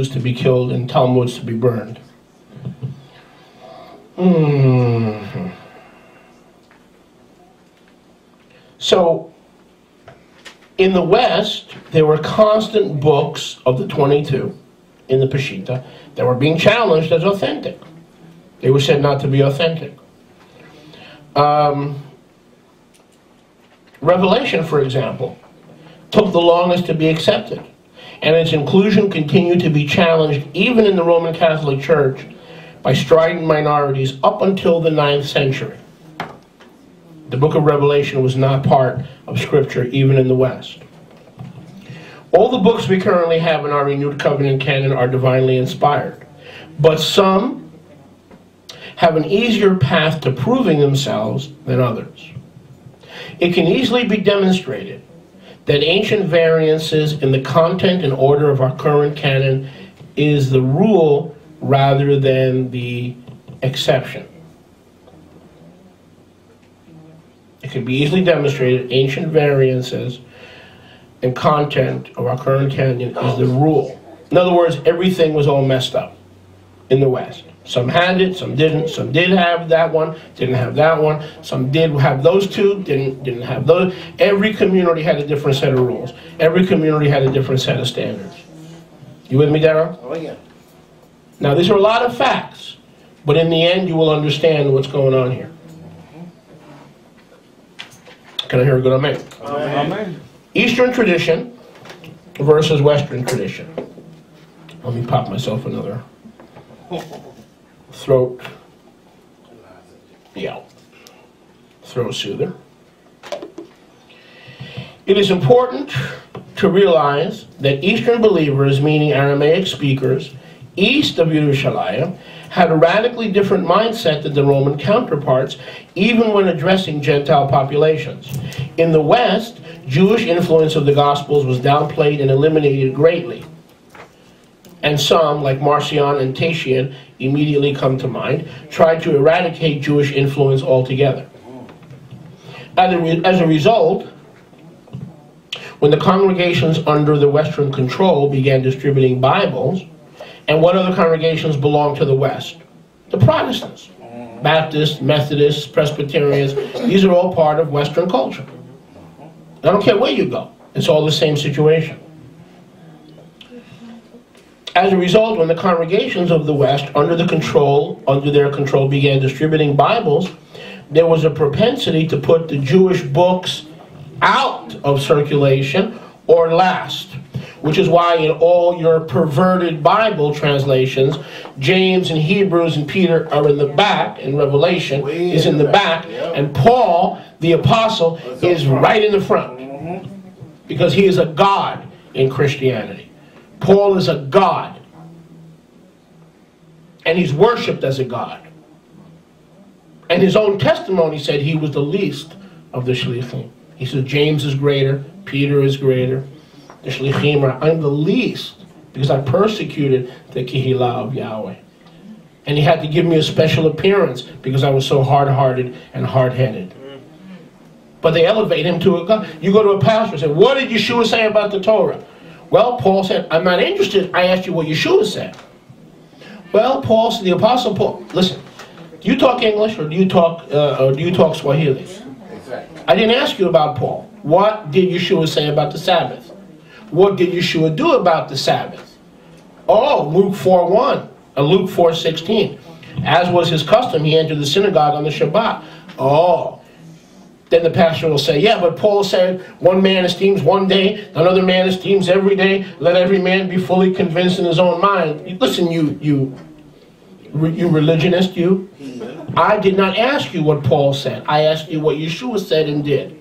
to be killed and Talmuds to be burned. So, in the West, there were constant books of the 22 in the Peshitta that were being challenged as authentic. They were said not to be authentic. Revelation, for example, took the longest to be accepted, and its inclusion continued to be challenged even in the Roman Catholic Church by strident minorities up until the 9th century. The book of Revelation was not part of Scripture even in the West. All the books we currently have in our renewed covenant canon are divinely inspired, but some have an easier path to proving themselves than others. It can easily be demonstrated that ancient variances in the content and order of our current canon is the rule rather than the exception. It can be easily demonstrated ancient variances and content of our current canon is the rule. In other words, everything was all messed up in the West. Some had it, some didn't. Some did have that one, didn't have that one. Some did have those two, didn't have those. Every community had a different set of rules. Every community had a different set of standards. You with me, Darryl? Oh, yeah. Now, these are a lot of facts, but in the end, you will understand what's going on here. Can I hear a good amen? Amen. Eastern tradition versus Western tradition. Let me pop myself another throat soother. It is important to realize that Eastern believers, meaning Aramaic speakers, east of Yerushalayim, had a radically different mindset than the Roman counterparts, even when addressing Gentile populations. In the West, Jewish influence of the Gospels was downplayed and eliminated greatly. And some, like Marcion and Tatian, immediately come to mind, tried to eradicate Jewish influence altogether. As a result, when the congregations under the Western control began distributing Bibles, and what other congregations belonged to the West? The Protestants, Baptists, Methodists, Presbyterians. These are all part of Western culture. I don't care where you go. It's all the same situation. As a result, when the congregations of the West, under their control, began distributing Bibles, there was a propensity to put the Jewish books out of circulation or last, which is why in all your perverted Bible translations, James and Hebrews and Peter are in the back, and Revelation is in the back, and Paul, the apostle, is right in the front, because he is a god in Christianity. Paul is a god, and he's worshipped as a god. And his own testimony said he was the least of the shlichim. He said James is greater, Peter is greater, the shlichim are, I'm the least, because I persecuted the kehillah of Yahweh. And he had to give me a special appearance because I was so hard-hearted and hard-headed. But they elevate him to a god. You go to a pastor and say, what did Yeshua say about the Torah? Well, Paul said, I'm not interested. I asked you what Yeshua said. Well, Paul, the Apostle Paul, listen, do you talk English or do you talk Swahili? Exactly. I didn't ask you about Paul. What did Yeshua say about the Sabbath? What did Yeshua do about the Sabbath? Oh, Luke 4:1 and Luke 4:16. As was his custom, he entered the synagogue on the Shabbat. Oh. Then the pastor will say, yeah, but Paul said, one man esteems one day, another man esteems every day. Let every man be fully convinced in his own mind. Listen, you religionist, you. I did not ask you what Paul said. I asked you what Yeshua said and did.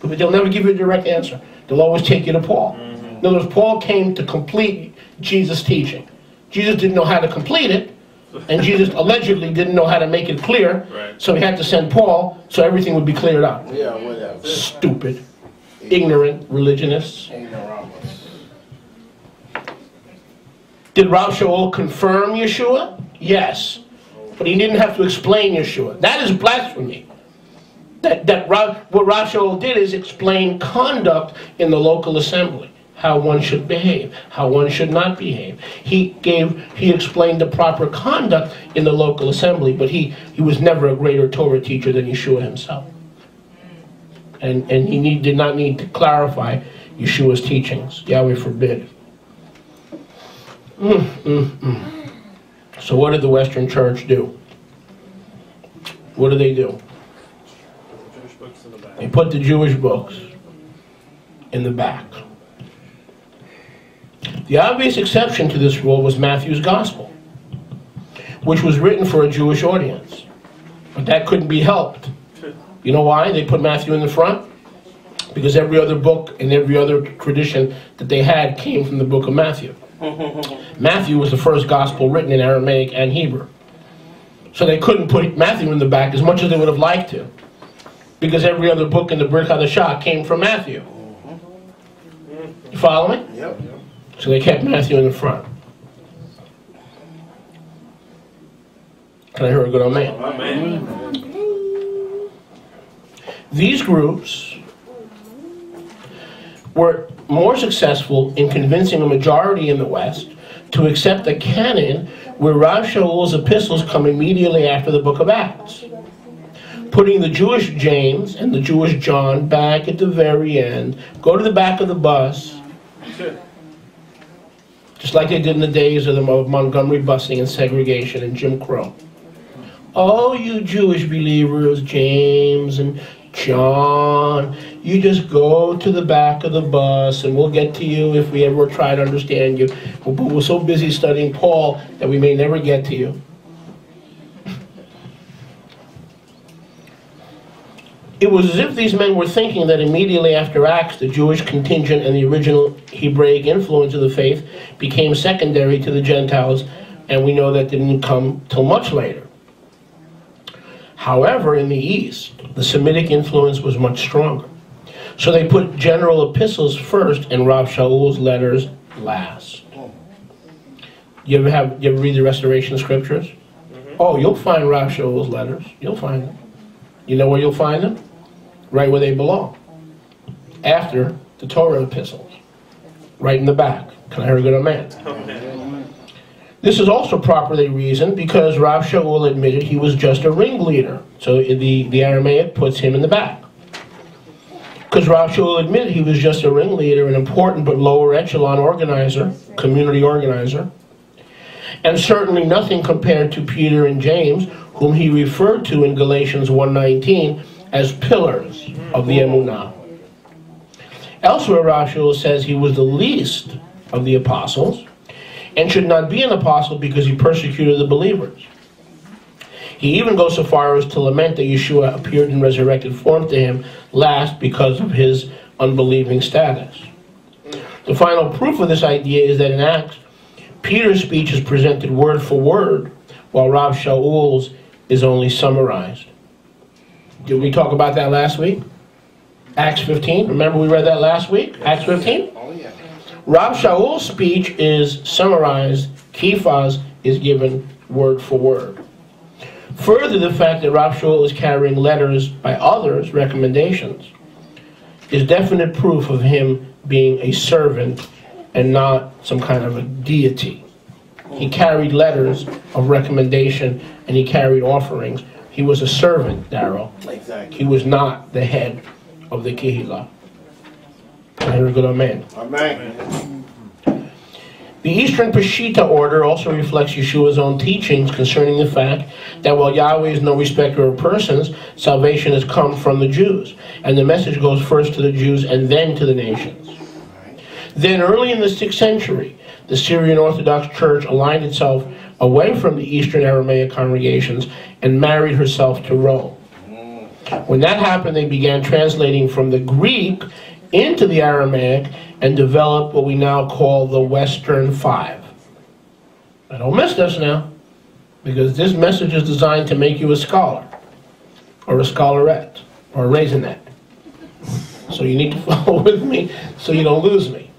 But they'll never give you a direct answer. They'll always take you to Paul. In other words, Paul came to complete Jesus' teaching. Jesus didn't know how to complete it. And Jesus allegedly didn't know how to make it clear, right. So he had to send Paul so everything would be cleared up. Yeah, whatever. Stupid, ignorant religionists. Did Rav Shaul confirm Yeshua? Yes. But he didn't have to explain Yeshua. That is blasphemy. What Rav Shaul did is explain conduct in the local assembly. how one should behave, how one should not behave. He explained the proper conduct in the local assembly, but he was never a greater Torah teacher than Yeshua himself. And he did not need to clarify Yeshua's teachings. Yahweh forbid. So what did the Western Church do? What do? They put the Jewish books in the back. The obvious exception to this rule was Matthew's Gospel, which was written for a Jewish audience. But that couldn't be helped. You know why they put Matthew in the front? Because every other book and every other tradition that they had came from the book of Matthew. Matthew was the first gospel written in Aramaic and Hebrew. So they couldn't put Matthew in the back as much as they would have liked to, because every other book in the Brit Hadashah came from Matthew. You follow me? Yep. So they kept Matthew in the front. Can I hear a good amen? Amen. These groups were more successful in convincing a majority in the West to accept the canon, where Rav Shaul's epistles come immediately after the book of Acts, putting the Jewish James and the Jewish John back at the very end. Go to the back of the bus, just like they did in the days of the Montgomery busing and segregation and Jim Crow. Oh, you Jewish believers, James and John, you just go to the back of the bus and we'll get to you if we ever try to understand you. But we're so busy studying Paul that we may never get to you. It was as if these men were thinking that immediately after Acts, the Jewish contingent and the original Hebraic influence of the faith became secondary to the Gentiles, and we know that didn't come till much later. However, in the East, the Semitic influence was much stronger. So they put general epistles first and Rav Shaul's letters last. You ever read the Restoration Scriptures? Oh, you'll find Rav Shaul's letters. You'll find them. You know where you'll find them? Right where they belong. After the Torah epistles. Right in the back. Can I hear a good amen? This is also properly reasoned because Rav Shaul admitted he was just a ringleader. So the Aramaic puts him in the back. Because Rav Shaul admitted he was just a ringleader, an important but lower echelon organizer, community organizer. And certainly nothing compared to Peter and James, whom he referred to in Galatians 1:19 as pillars of the Emunah. Elsewhere, Rav Shaul says he was the least of the apostles, and should not be an apostle because he persecuted the believers. He even goes so far as to lament that Yeshua appeared in resurrected form to him last because of his unbelieving status. The final proof of this idea is that in Acts, Peter's speech is presented word for word, while Rav Shaul's is only summarized. Did we talk about that last week? Acts 15, remember we read that last week? Acts 15? Oh, yeah. Rav Shaul's speech is summarized, Kephas is given word for word. Further, the fact that Rav Shaul is carrying letters by others, recommendations, is definite proof of him being a servant and not some kind of a deity. He carried letters of recommendation and he carried offerings. He was a servant, Darrell. Exactly. He was not the head of the Kehillah. I hear a good amen. Amen. The Eastern Peshitta order also reflects Yeshua's own teachings concerning the fact that while Yahweh is no respecter of persons, salvation has come from the Jews. And the message goes first to the Jews and then to the nations. Then early in the 6th century, the Syrian Orthodox Church aligned itself away from the Eastern Aramaic congregations and married herself to Rome. When that happened, they began translating from the Greek into the Aramaic and developed what we now call the Western Five. Now, don't miss this now, because this message is designed to make you a scholar, or a scholarette, or a raisinette. So you need to follow with me so you don't lose me.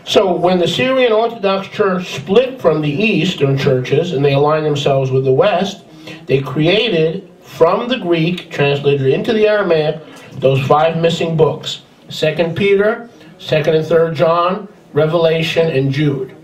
So when the Syrian Orthodox Church split from the Eastern churches and they aligned themselves with the West, they created from the Greek, translated into the Aramaic, those 5 missing books: 2 Peter, 2nd and 3rd John, Revelation, and Jude.